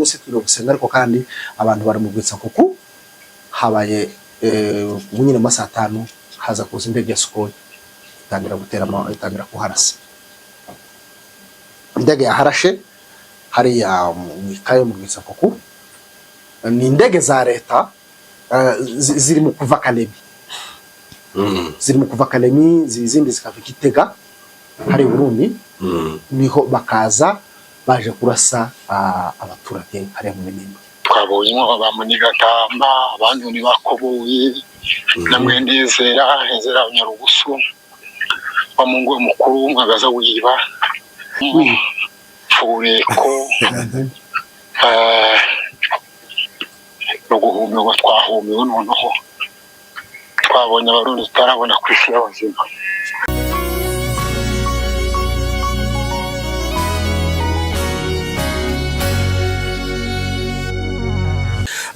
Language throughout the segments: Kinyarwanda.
munsi turi gusenga ariko kandi abantu bari mu gwitsa kuko habaye nyine mu saa 5 haza kuza indege ya Sukhoi itangira kuharasa. Indege yaharashe hariya kayo mu gwitsa kuko ni indege za leta ziri mu kuva Kalemi. Ziri mu kuva Kalemi zizindi zikava Gitega hari Burundi niho bakaza baje kurasa abaturage hari mu Minembwe. Twabonye abamuniga Tamba abandi ni bakoboye namwe ndizera Nyarugusu bamungu mukuru mwagaza wiba fureko no guhumyo twahumiwe noneho twabonye abarundi tutarabona kwisi y'abazima.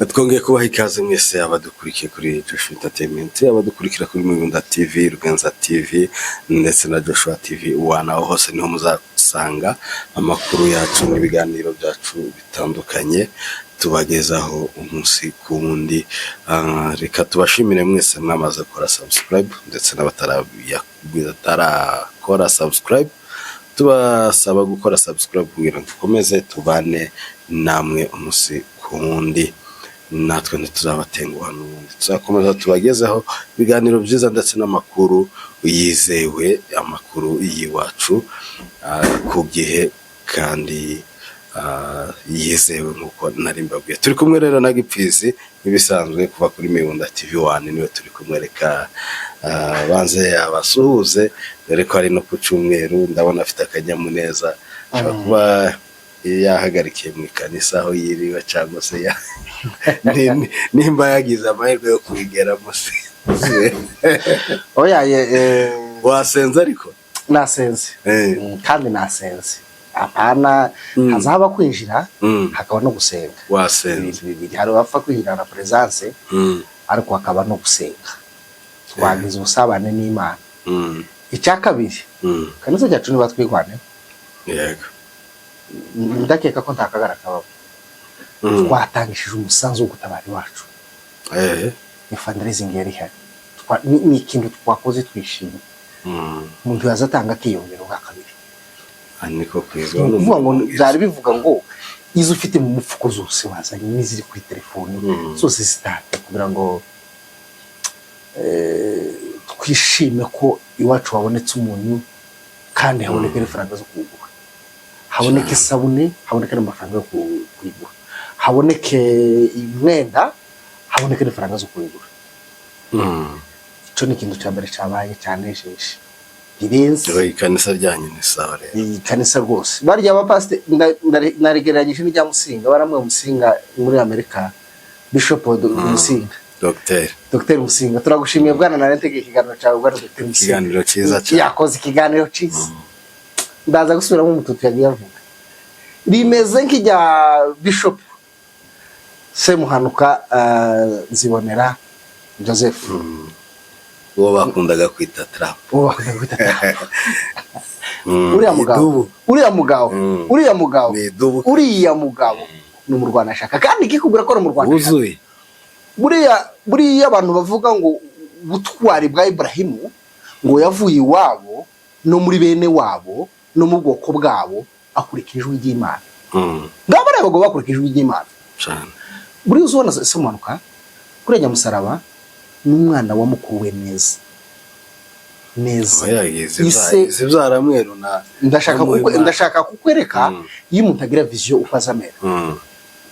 Twongeye kubaha ikaze mwese abadukurikiye kuri Joshua Entertainment, abadukurikira kuri Mibunda TV, Ruganza TV ndetse na Joshua TV. Aho hose niho muzasanga amakuru yacu n'ibiganiro byacu bitandukanye tubagezaho umunsi ku wundi. Reka tubashimire mwese mwamaze gukora subscribe ndetse n'abatarakora subscribe tubasaba gukora subscribe kugira ngo dukomeze tubane namwe umunsi ku wundi. Natwe ntituzabatenguha n'ubundi tuzakomeza tubagezeho ibiganiro byiza ndetse n'amakuru yizewe, amakuru y'iwacu ku gihe kandi yizewe nk'uko nari mbabwiye. Turi kumwe rero na Gipfizi nk'ibisanzwe kuva kuri Mibunda TV 1 niwe turi kumwereka banze abasuhuze dore ko ari no ku cyumweru ndabona afite akanyamuneza kuba yahagarikiye mu kanisa aho yiriwe cyangwa se nimba yagize amahirwe yo kwigera musi. Oya wasenze ariko nasenze kandi nasenze apana hazaba kwinjira hakaba no gusenga. Wasenze hari bapfa kwinjira na presence ariko hakaba no gusenga twagize ubusabane n'Imana. Icya kabiri kanisa cyacu niba twigwane yego ndakeka ko ntakagara kababo twatangishije umusanzu wo gutabara iwacu ni fundraising yari hari ni ikintu twakoze twishimye. Umuntu yazatanga kiyongera bwa kabiri aniko kwizwa n'uvuga ngo byari bivuga ngo izo ufite mu mufuko zose wazanye n'iziri kuri telefone zose zitatu kugira ngo twishime ko iwacu wabonetse umuntu kandi haboneka ifaranga zo kugura, haboneke isabune, haboneke n'amafaranga yo kuyigura, haboneke imwenda, haboneke n'ifaranga zo kuyigura. Cyo ni ikintu cya mbere cyabaye cyanejeje birenze. Ikanisa ryanyu ni sawa rero. Ikanisa rwose barya abapasite naregeranyije n'ijya Musinga baramwe Musinga muri Amerika Bishop Musinga Dr. Musinga turagushimiye bwana narentegeye ikiganiro cyawe bwana Dr. Musinga. Ikiganiro cyiza cyane yakoze ikiganiro cyiza ndaza gusubira mu mututu yagiye avuga rimeze nk'ijya Bishop Semuhanuka Nzibonera Joseph uwo bakundaga kwita Trump. uriya mugabo ni mu Rwanda shaka kandi kikubwira ko ari mu Rwanda uzuye buriya abantu bavuga ngo butwari bwa Ibrahimu ngo yavuye iwabo no muri bene wabo no mu bwoko bwabo akurikije ijwi ngabo rero bakurikije ijwi cyane. Buriya uzubona Semuhanuka kuri Nyamusaraba n'umwana wa mukuru we neza ise byaramweru na ndashaka kukwereka iyo umuntu agira vision ukazamera.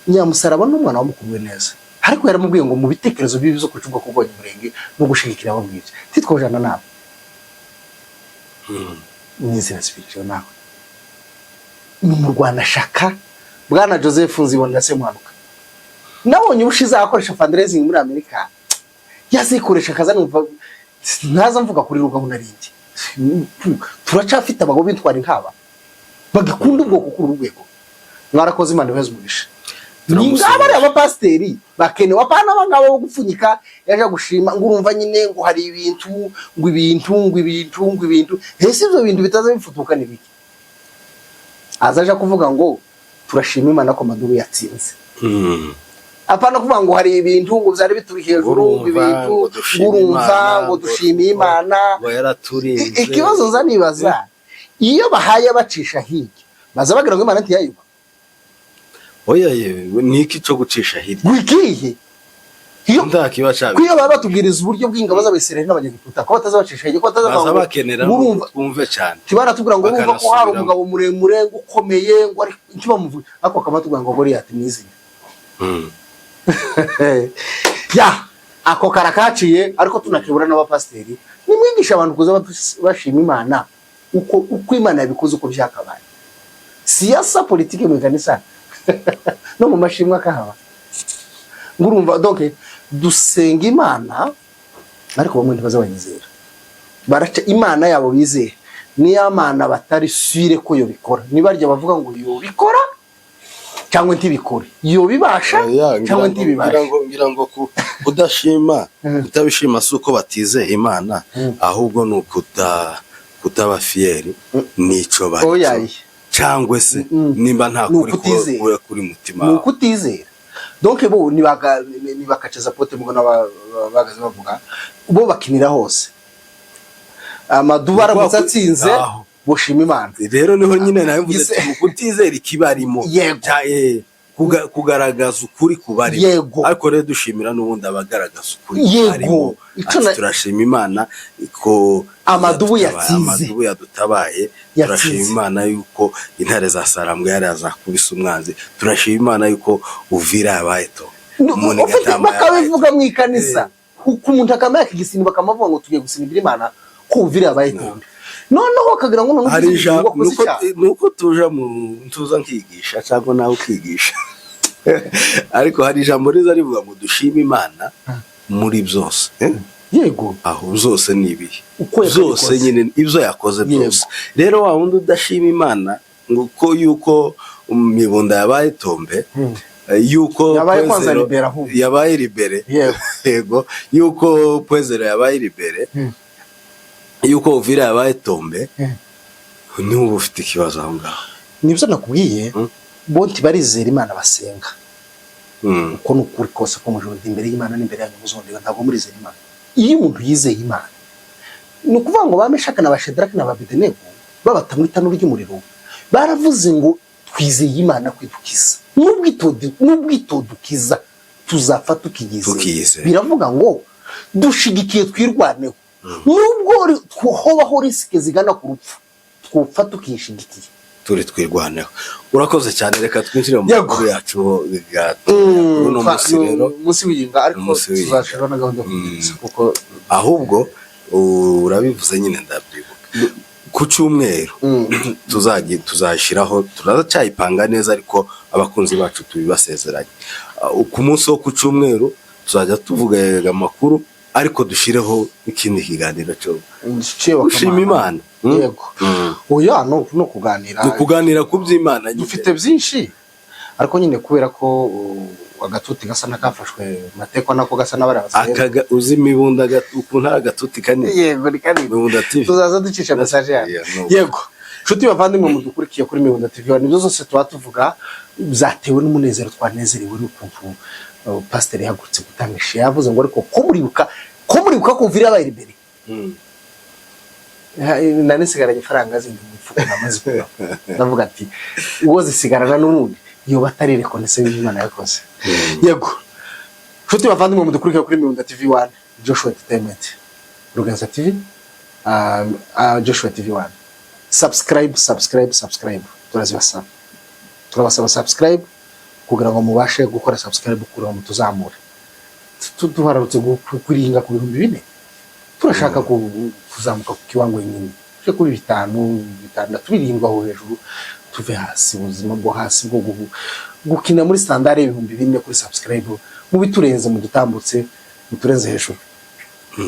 Nyamusaraba n'umwana wa mukuru we neza ariko yaramubwiye ngo mu bitekerezo bibi zo kucubwa kugonye umurenge no gushigikira abo mwije titwojana nabo n'inzira zibiriyo nawe ni mu Rwanda shaka bwana Joseph Nzibonera Semuhanuka nabonye ubushize akoresha fundraising muri Amerika yazikoresha kaza numva ntaza mvuga kuri rugaho narindi turacafite abagabo bintwara nkaba bagakunda ubwoko kuri urwego mwarakoze Imana ibeze umugisha. Ni ngaba ari abapasteri bakenewe apana abangabo bo gupfunyika yaje gushima ngo urumva nyine ngo hari ibintu hese ibyo bintu bitaza bifutuka nibiki azaje kuvuga ngo turashima Imana ko Madubu yatsinze. Apana kuvuga ngo hari ibintu ngo byari bituri hejuru ibintu urumva ngo dushimiye Imana yaraturinze. Ikibazo nza nibaza iyo bahaye bacisha hirya baza bagira ngo Imana ntiyayuba. Oya yewe niki cyo gucisha hirya Wikiye iyo ndakibaca kuyo baba batubwiriza uburyo bw'ingabo z'Abisirayeli n'abanyegiputa ko batazabacisha hirya ko bazabakenera twumve cyane tibara tubwira ngo urumva ko hari umugabo muremure ukomeye ngo ari icyo bamuvuga ako kabatubwira ngo Goliath mwizinya. Ya ako karakaciye ariko tunakebura n'abapasteri nimwigisha abantu kuza bashima Imana uko Imana yabikoze uko byakabaye. Siasa politique mu kanisa no mu mashimwe akahaba ngurumva donc dusenga Imana ariko bamwe ntibazabanyizera baraca Imana yabo bizeye ni Imana batari sure ko yo bikora nibarya bavuga ngo yo bikora cyangwa ntibikore yo bibasha cyangwa ntibibasha ngira ngo kudashima utabishima suko batizeye Imana ahubwo kutaba fieri nico bari cyangwa se nimba nta kuri kuri mutima nuko utizera donc bo nibakaceza pote mugo n'abagaze bavuga bo bakinira hose Madubu aramutse atsinze boshima Imana. Rero niho nyine nawe mvuze kutizera ikibarimo kugaragaza ukuri kubarimo ariko rero dushimira n'ubundi abagaragaza ukuri kubarimo turashima Imana ko Madubu yatsinze Madubu yadutabaye turashima Imana yuko intare za Sarambwe yari azakubisa umwanzi turashima Imana yuko Uvira yabayeto umuntu bakabivuga mu ikanisa uko umuntu akamaya kigisini bakamavuga ngo tugiye gusimbira Imana ko Uvira yabayeto noneho kagira ngo nuko tuza nkigisha cyangwa nawe ukigisha ariko hari ijambo riza rivuga ngo dushime Imana muri byose yego aho zose nibi zose nyine ibyo yakoze byose rero wa wundi udashima Imana ngo ko yuko Mibunda yabaye tombe yuko yabaye libere yego yuko Pwezero yabaye libere yuko Uvira yabaye tombe n'ubu ufite ikibazo aho ngaho nibyo nakubwiye bonti barizera Imana basenga uko nukuri kose ko mujuru imbere y'Imana n'imbere yanyu muzondera ntabwo murizera Imana iyo umuntu yizeye Imana nukuvuga ngo bameshaka na Bashedraki na Abedenego babatamwita n'ury'umuriro baravuze ngo twizeye Imana kwidukiza n'ubwitodukiza tuzapfa tukigize biravuga ngo dushigikiye twirwaneho nubwo hobaho risike zigana ku rupfu twupfa tukishigikiye turi twirwaneho urakoze cyane reka twinjire mu makuru yacu no musi w'inga ariko tuzashira na gahunda kuko ahubwo urabivuze nyine ndabyibuka ku cyumweru tuzashiraho turacyayipanga neza ariko abakunzi bacu tubibasezeranye ku munsi wo ku cyumweru tuzajya tuvuga amakuru ariko dushireho ikindi kiganiro cyo ushima Imana yego oya no kuganira ku by'Imana dufite byinshi ariko nyine kubera ko agatuti gasa nakafashwe mateko nako gasa akaga uzi Mibunda ukuntu agatuti kane yego ni kane Mibunda TV tuzaza ducisha message yego nshuti bavandimwe mudukurikiye kuri Mibunda TV nibyo zose tuvuga byatewe n'umunezero twanezerewe n'ukuntu pastor yagurutse gutangisha yavuze ngo ariko ko muribuka ko Uvira yabaye libere nane sigaranye faranga zindi mufuko namaze kuba ndavuga ati uwo zisigarana n'urundi yo batari reconnaissance y'Imana yakoze yego nshuti bavandimwe mudukurikiye kuri Mibunda TV 1 Joshua Entertainment Ruganza TV Joshua TV 1 subscribe turabasaba subscribe kugira ngo mubashe gukora subscribe kugira ngo tuzamure tuharutse kuringa ku 4,000 turashaka kuzamuka ku kiwango nyine cyo kuri 5 6 birindwaho hejuru tuve hasi ubuzima bwo hasi bwo gukina muri standard 4,000 kuri subscribe mu biturenze mu dutambutse muturenze hejuru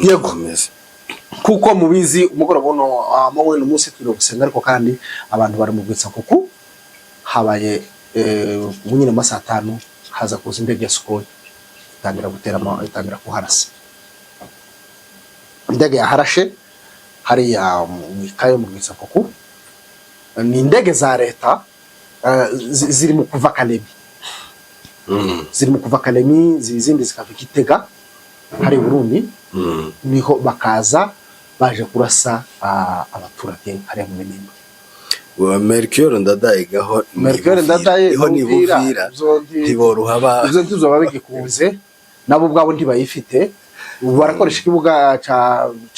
yego kuko mubizi umugoroba uno amwe n'umunsi turi gusenga ariko kandi abantu bari mu bwitsa kuko habaye munyine masa 5 haza kuza indege ya Sukhoi itangira kuharasa indege yaharashe hari ya mwikayo mu bwitsa kuko ni indege za leta ziri mu kuva Kalemi ziri mu kuva Kalemi izindi zikava Gitega hari Burundi niho bakaza baje kurasa abaturage hari mu Minembwe. Mercure Ndadaye gaho iho ni Buvira ntiboroha izo ntuzo babigikunze nabo ubwabo ntibayifite barakoresha ikibuga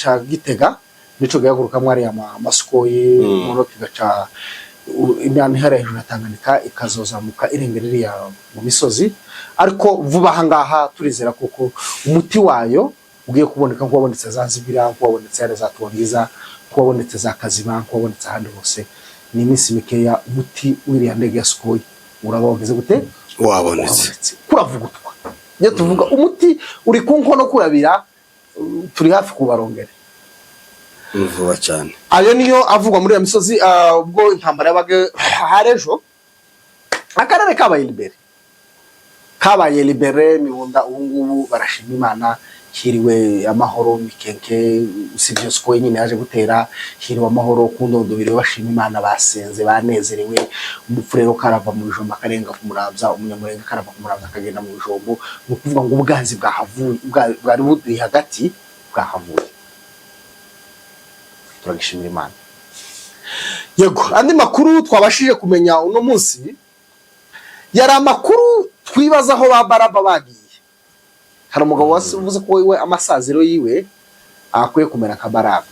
ca Gitega nico gahagurukamwe ari amasukoye muno kigaca imyanya ihari hejuru Tanganyika ikazozamuka irengerera mu misozi ariko vuba hangaha turizera kuko umuti wayo ugiye kuboneka nko wabonetse Zanzibar nko wabonetse yare za Twangiza nko wabonetse za Kaziba nko wabonetse ahandi hose ni iminsi mikeya umuti w'iriya ndege ya Sukhoi uraba wageze gute wabonetse kuravugutwa iyo tuvuga umuti uri ku nkono kurabira turi hafi kubarongera vuba cyane. Ayo niyo avugwa muri ya misozi ubwo intambara yabaga harejo akarere kabaye libere mibunda ubungubu barashima Imana hiriwe amahoro mikenke usibye Sukhoi nyine yaje gutera hiriwe amahoro kundondo bire bashima Imana basenze banezerewe umufurero karava mu bijomba karenga kumuravya umunyamurenge karava kumuravya akagenda mu bijombo no kuvuga ngo ubwanzi bwahavuye bwari buri hagati bwahavuye turagishimira Imana. Yego andi makuru twabashije kumenya uno munsi yari amakuru twibaza aho ba Baraba bagiye. Hari umugabo wavuze ko we amasaziro yiwe akwiye kumera nka Baraba.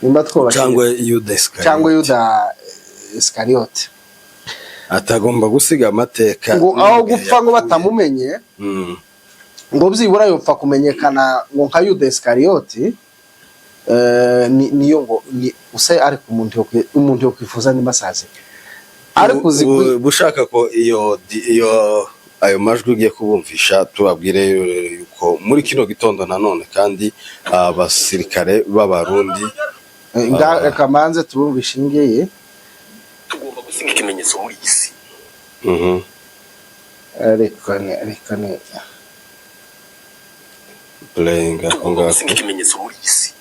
Nimba twobashije cyangwa Yuda Iskariote atagomba gusiga amateka ngo aho gupfa ngo batamumenye ngo byibura yopfa kumenyekana ngo nka Yuda Iskariote niyo ngo ni use ari ku umuntu yo kwifuza ni masaze ariko bushaka ko iyo ayo majwi ugiye kubumvisha tubabwire yuko muri kino gitondo nanone kandi abasirikare b'abarundi kamanze tubumvishingeye tugomba gusiga ikimenyetso muri isi rekane playing gusiga ikimenyetso muri isi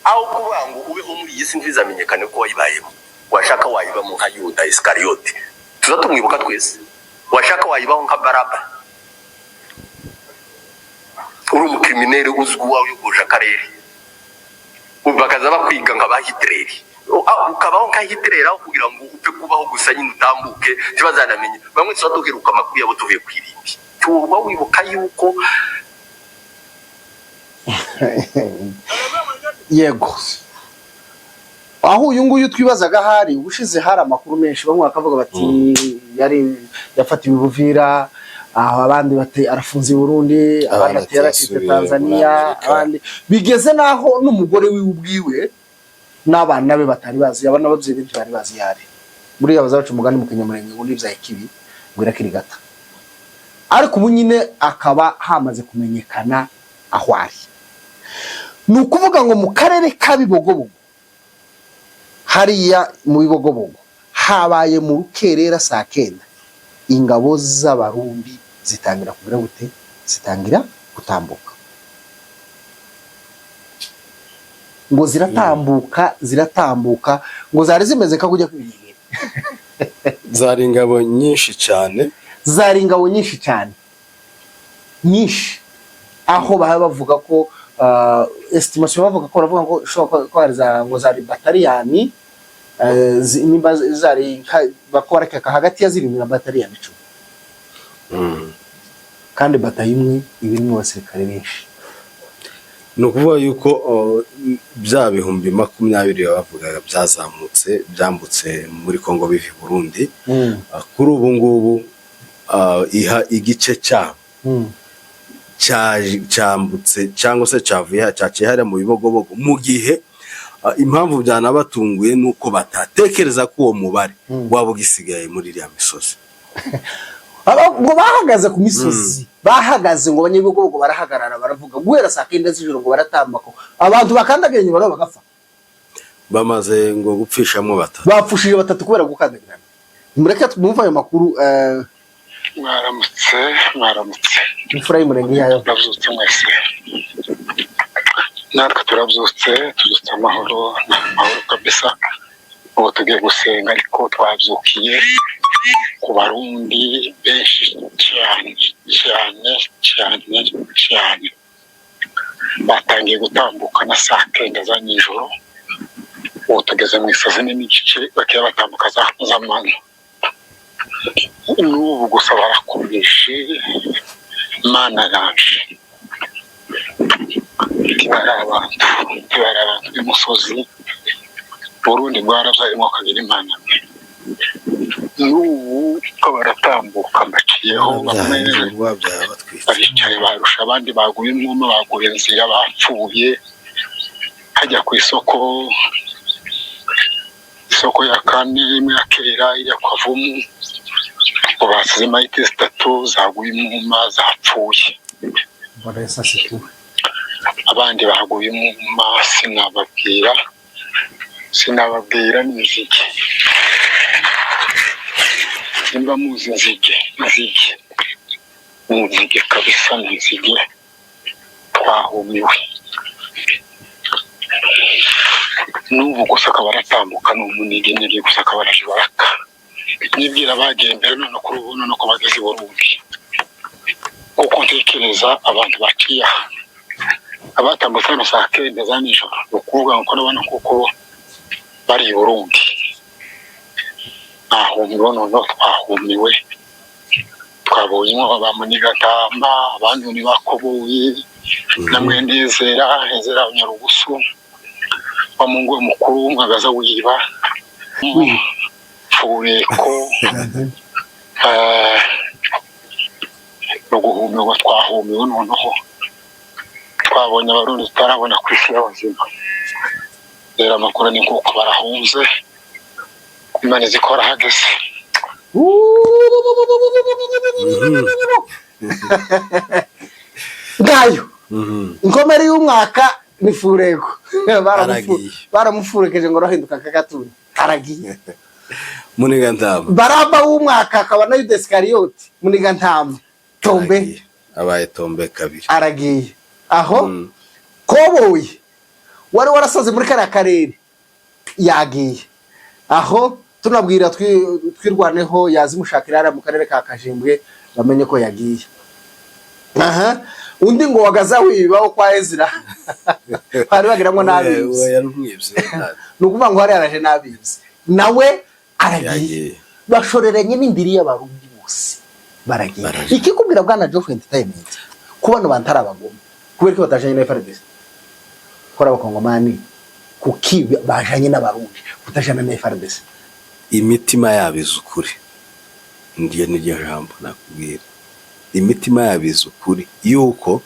aho kuba ngo ubeho muri iyi si ntizamenyekane ko wayibayemo washaka wayibamo nka Yuda Iskariote tuzatumwibuka twese washaka wayibaho nka Baraba uri umukriminere uzwi wawe yogosha akarere bakaza bakwiga nka ba Hitler ukabaho nka Hitler aho kugira ngo upfe kubaho gusa nyine utambuke tibazanamenye bamwe tuzaduheruka amakuru yabo tuvuye kwirindi tuba wibuka yuko yego aho uyu nguyu twibazaga hari ubushize hari amakuru menshi bamwe bakavuga bati yari yafatiwe Buvira aho abandi bati arafunze Burundi abandi ati yarashitse Tanzania abandi bigeze naho n'umugore wiwe n'abana be batari bazi abana babye bintu bari bazi yari muri yabaza bacu umugani mu Kinyamurenge ngo nivya ikibi gwira kirigata ariko ubu nyine akaba hamaze kumenyekana aho ari nukuvuga ngo mu karere kabibogobogo hariya mu bibogobogo habaye mu rukerera saa 9 ingabo z'abarundi zitangira kugira gute zitangira gutambuka ngo ziratambuka ngo zari zimeze ka kujya kwibigera zari ingabo nyinshi cyane nyinshi aho bavuga ko estimation bavuga ko ravuga ngo shobora ko ngo zari bataliyani nimba zari bakora hagati ya 7 na bataliyani 10 kandi batayi imwe ibirimo abasirikare benshi no kuvuga yuko bya bihumbi 20 bavugaga byazamutse byambutse muri Kongo bivi Burundi kuri ubu ngubu iha igice cyambutse cyangwa se cyavuye cyacihara mu bibogobogo mu gihe impamvu byanabatunguye nuko batatekereza ko uwo mubare wabo gisigaye muri iriya misozi ngo bahagaze ku misozi bahagaze ngo abanyabigogo barahagarara baravuga guhera saa 9 z'ijoro ngo baratambako abantu bakandagiranye baro bagapfa bamaze ngo gupfishamwe batatu bapfushije batatu kubera gukandagirana mureke tumumva ayo makuru mwaramutse imfura y'umurenge yayo navyutse mwese natwe turavyutse amahoro kabisa ubu tugiye gusenga ariko twabyukiye ku barundi benshi cyane cyane cyane cyane batangiye gutambuka na saa 9 za nijoro ubu tugeze mu isaa 4 n'igice bakiya batambuka za manywa n'ubu gusa barakomeje mana yanje kibara abantu b'umusozi Burundi bwarabyarimo kagira imana n'ubu ko baratambuka mbaciyeho bamwe baricaye barusha abandi baguye umwuma baguye inzira bapfuye hajya ku isoko ya kane imwe ya kera ijya kwa Vumu basize mayite 3 zaguye umwuma zapfuye abandi baguye umwuma sinababwira n'inzige nimba muzi inzige kabisa n'inzige twahumiwe n'ubu gusa akaba aratambuka n'umunigi nege gusa akaba arajibaraka nibwira bagiye mbere none kuri ubu none ko bageze i Burundi kuko ntekereza abantu baciye abatambutse no saa 9 za nijoro ukuvuga ngo nabona kuko bari i Burundi ahumiwe none twahumiwe twabonye abamuniga tamba abandi ni bakoboye namwe ndizera Nyarugusu bamungu mukuru mwagaza wiba fureko no guhumiwe twahumiwe noneho twabonye abarundi tutarabona ku isi y'abazima rero amakuru ni kuko barahunze Imana zikora hageze ngayo inkomere y'umwaka ni fureko baramufurekeje ngo rahinduka kagatuntu aragiye Muniga Ntama Baraba w'umwaka akaba na Yuda Iskariyoti Muniga Ntama Tombe abaye Tombe kabiri aragiye aho Koboyi wari warasaze muri karere yagiye aho tunabwira twirwaneho yazimushakira mu karere ka Kajimbwe bamenye ko yagiye aha undi ngo wagaza wibaho kwa Ezra bari bagiramwe nabizi nukuvuga ngo hari araje nabizi nawe aragiye bashoreranye n'indiri y'abarundi bose baragiye ikikubwira bwana Joffrey Entertainment kubana bantara abagome kubera ko batajanye na FRDC kora abakongomani kuki bajanye n'abarundi kutajana na FRDC imitima yabize ukuri ndiye n'iryo jambo nakubwira imitima yabize ukuri yuko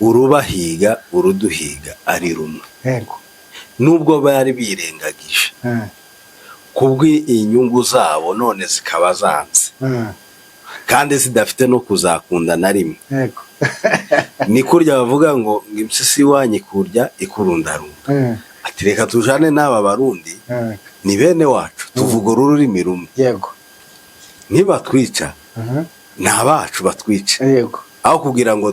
urubahiga uruduhiga ari rumwe yego nubwo bari birengagije kubwi inyungu zabo none zikaba zanze kandi zidafite no kuzakunda na rimwe yego ni kurya bavuga ngo impyisi wanyi kurya ikurundarunda ati reka tujane n'aba barundi ni bene wacu tuvuga ururimi rumwe yego niba twica nabacu batwica yego aho kugira ngo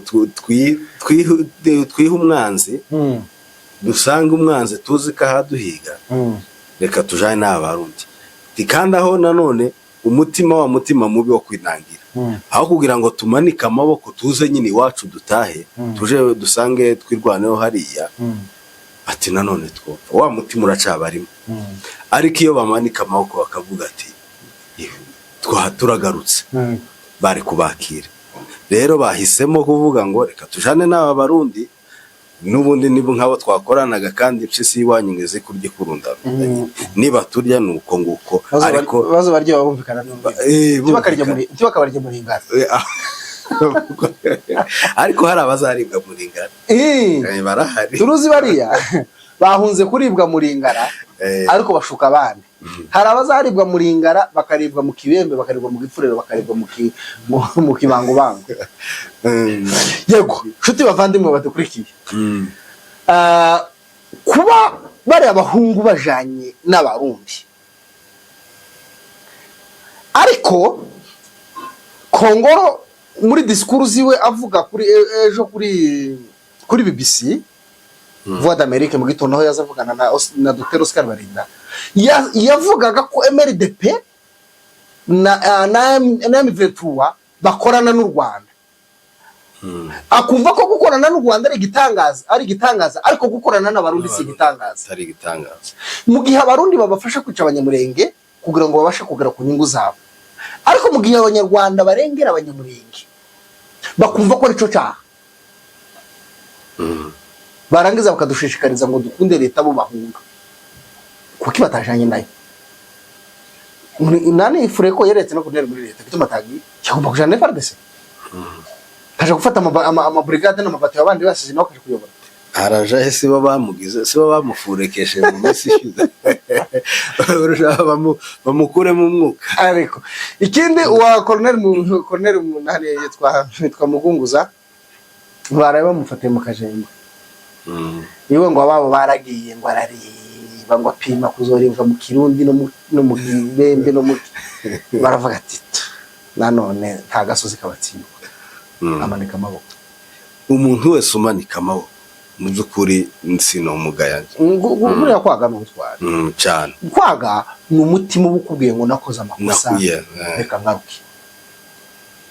twihe umwanzi dusanga umwanzi tuzi ko ahaduhiga reka tujane n'abarundi kandi aho nanone umutima mubi wo kwinangira aho kugira ngo tumanike amaboko tuze nyine iwacu dutahe tuje dusange twirwaneho hariya ati nanone twopfa wa mutima uracabarimo ariko iyo bamanika amaboko bakavuga ati turagarutse bari kubakira rero bahisemo kuvuga ngo reka tujane n'aba barundi nubundi nibo nkabo twakoranaga kandi impyisi yiwanyu ngeze kurya kurundarunda niba turya nuko nguko ariko bazo baryo babumvikana bakabarya muri ngara ariko hari abazaribwa muri ngara barahari turuzi bariya bahunze kuribwa muri ngara ariko bashuka abandi hari abazaribwa muri ngara bakaribwa mu kibembe bakaribwa mu gipfurero bakaribwa mu kibango yego nshuti bavandimwe badukurikiye kuba bari abahungu bajanye n'abarundi ariko Kongoro muri disikuru ziwe avuga kuri ejo kuri BBC Voix d'Amérique mu gitondo aho yazavugana na Dr Oscar Barinda yavugaga ko MRDP na M23 bakorana n'u Rwanda. Akumva ko gukorana n'u Rwanda ari igitangaza ariko gukorana n'abarundi si igitangaza. Ari igitangaza. Mu gihe abarundi babafasha kwica abanyamurenge kugira ngo babashe kugera ku nyungu zabo. Ariko mu gihe abanyarwanda barengera abanyamurenge bakumva ko arico cyaha. Barangiza bakadushishikariza ngo dukunde leta bo bahunga. Kuki batajanye nayo? Nani Fureko yeretse no kunera muri leta bituma tagi cyagomba kujana FARDC. Kaje gufata ama brigade n'amabato y'abandi basize no kaje kuyobora. Araja hese bo bamugize se bo bamufurekeshe mu minsi ishize. Bamukure mu mwuka. Ariko ikindi wa Colonel Munani yitwa Mugunguza baraye bamufatiye mu Kajembe. Iwe ngo ababo baragiye ngo arariba ngo apima kuzoribwa mu Kirundi no mu Bembe no mu baravuga ati nanone nta gasozi kabatsindwa. Amanika amaboko. Umuntu wese umanika amaboko mu byukuri nsino mugayanje. Nguriya kwaga n'ubutwari. Cyane. Kwaga ni umutima ubukubwiye ngo nakoze amakosa. Reka ngaruke.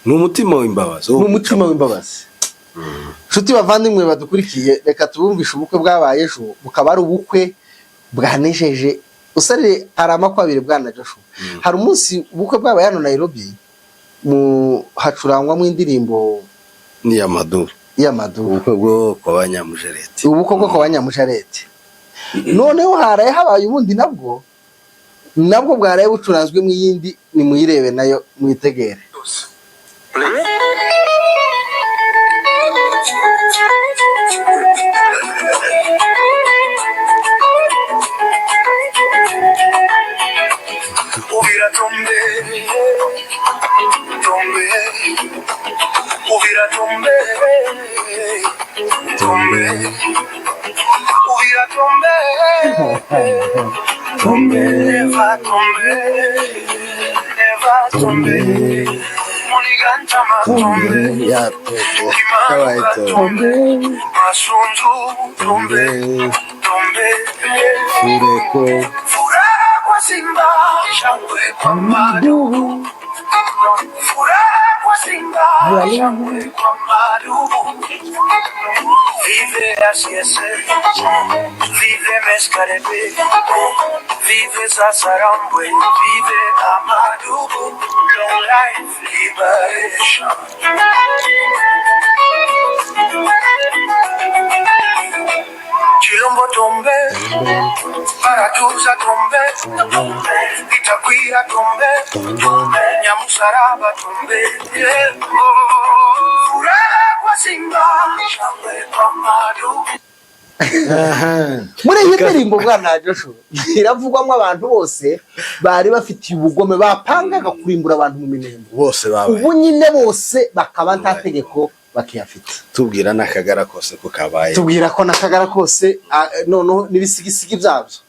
Ni umutima w'imbabazi. Ni umutima w'imbabazi. Shuti bavandimwe badukurikiye reka tubumvishe ubukwe bwabaye ejo bukaba ari ubukwe bwanejeje usare aramakwa abiri bwana Joshua. Hari umunsi ubukwe bwabaye hano Nairobi mu hacurangwa mu indirimbo ni Amadou. Ubukwe bwo kwa Banyamujarete. Ubukwe bwo kwa Banyamujarete. Noneho haraye habaye ubundi nabwo bwaraye bucuranzwe mu yindi ni muyirebe nayo mwitegere. Vive así es, vive Mescarebe, vive Sasarambwe, vive Amadou, long life liberation. Chilombo tombe, Paratusa tombe, Itaquira tombe, Nyamusaraba tombe, muri iyi ndirimbo bwana Joshua iravugwamo abantu bose bari bafitiye ubugome bapangaga kurimbura abantu mu minembo bose babaye ubu nyine bose bakaba nta tegeko bakiyafite. Tubwira nakagara kose ko kabaye. Tubwira ko nakagara kose noneho nibisigisigi byabyo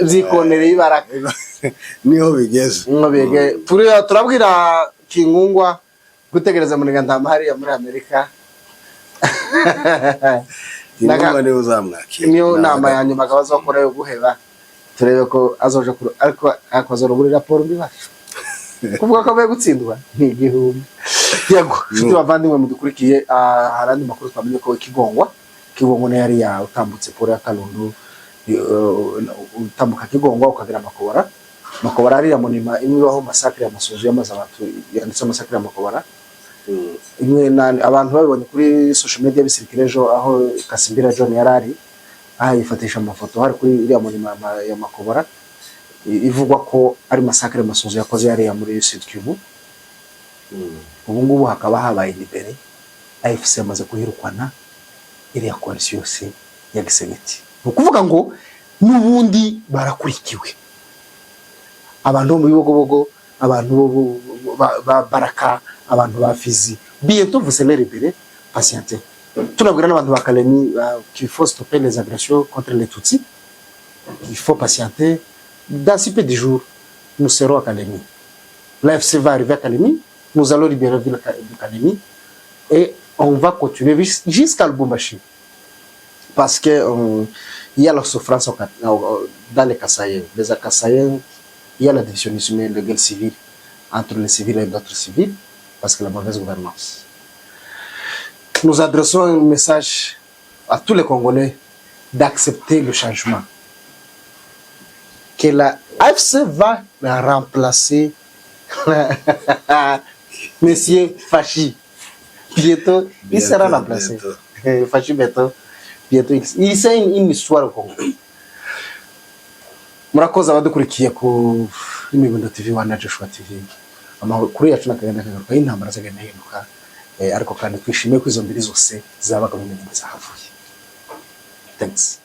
zikonere ibaraka niho bigeze. Turabwira Kingungwa gutegereza muri Gandamahari ya muri Amerika. Kingungwa niwe uzamwakira. Niyo nama ya nyuma gabazo bakora yo guheba turebe ko azoje ariko akozorugura raporo mbibacu. Kuvuga ko baye gutsindwa ni igihumbi. Yego, shuti bavandimwe mudukurikiye harandi makuru twamenye ko Kigongwa ne yari ya utambutse pore ya Kalundu utambuka Kigongwa ukagira Makobara ari ya monima imwe baho masakre y'amasozo y'amaza abantu yanditse masakre y'Amakobara. Imwe abantu babibonye kuri social media bisirikirejo aho Kasimbira John yarari yifatisha amafoto hari kuri iriya monima ya Makobara ivugwa ko ari masakre y'amasozo yakoze yari ya muri Sud Kivu. Ubu ngubu hakaba habaye libere AFC amaze kuhirukwana iriya coalition yose ya Gisegeti. Ukuvuga ngo nubundi barakurikiwe. Abantu mu bibogobogo, abantu baraka, abantu ba Fizi. Bientôt vous serez libérés, patientez. Tunabwira n'abantu ba Kalemi qu'il faut stopper les agressions contre les Tutsis. Il faut patienter. Dans si peu de jours, nous serons à Kalemi. L'AFC va arriver à Kalemi. Nous allons libérer la ville de Kalemi. Et on va continuer jusqu'à Lubumbashi. Parce que il y a la souffrance dans les Kassaïens. Les Kassaïens, il y a la divisionnisme, le guerre civil entre les civils et d'autres civils, parce que la mauvaise gouvernance. Nous adressons un message à tous les Congolais d'accepter le changement. Que la AFC va remplacer Monsieur Fachi. Bientôt, il sera remplacé. Fachi bientôt. Il c'est une histoire au Congo. Murakoze abadukurikiye ku Imigondo TV na Joshua TV. Amakuru yacu nakagenda kagaruka y'intambara zagenda hinduka. Ariko kandi twishimiye ko izo mbiri zose zabaga mu nyungu zahavuye. Thanks.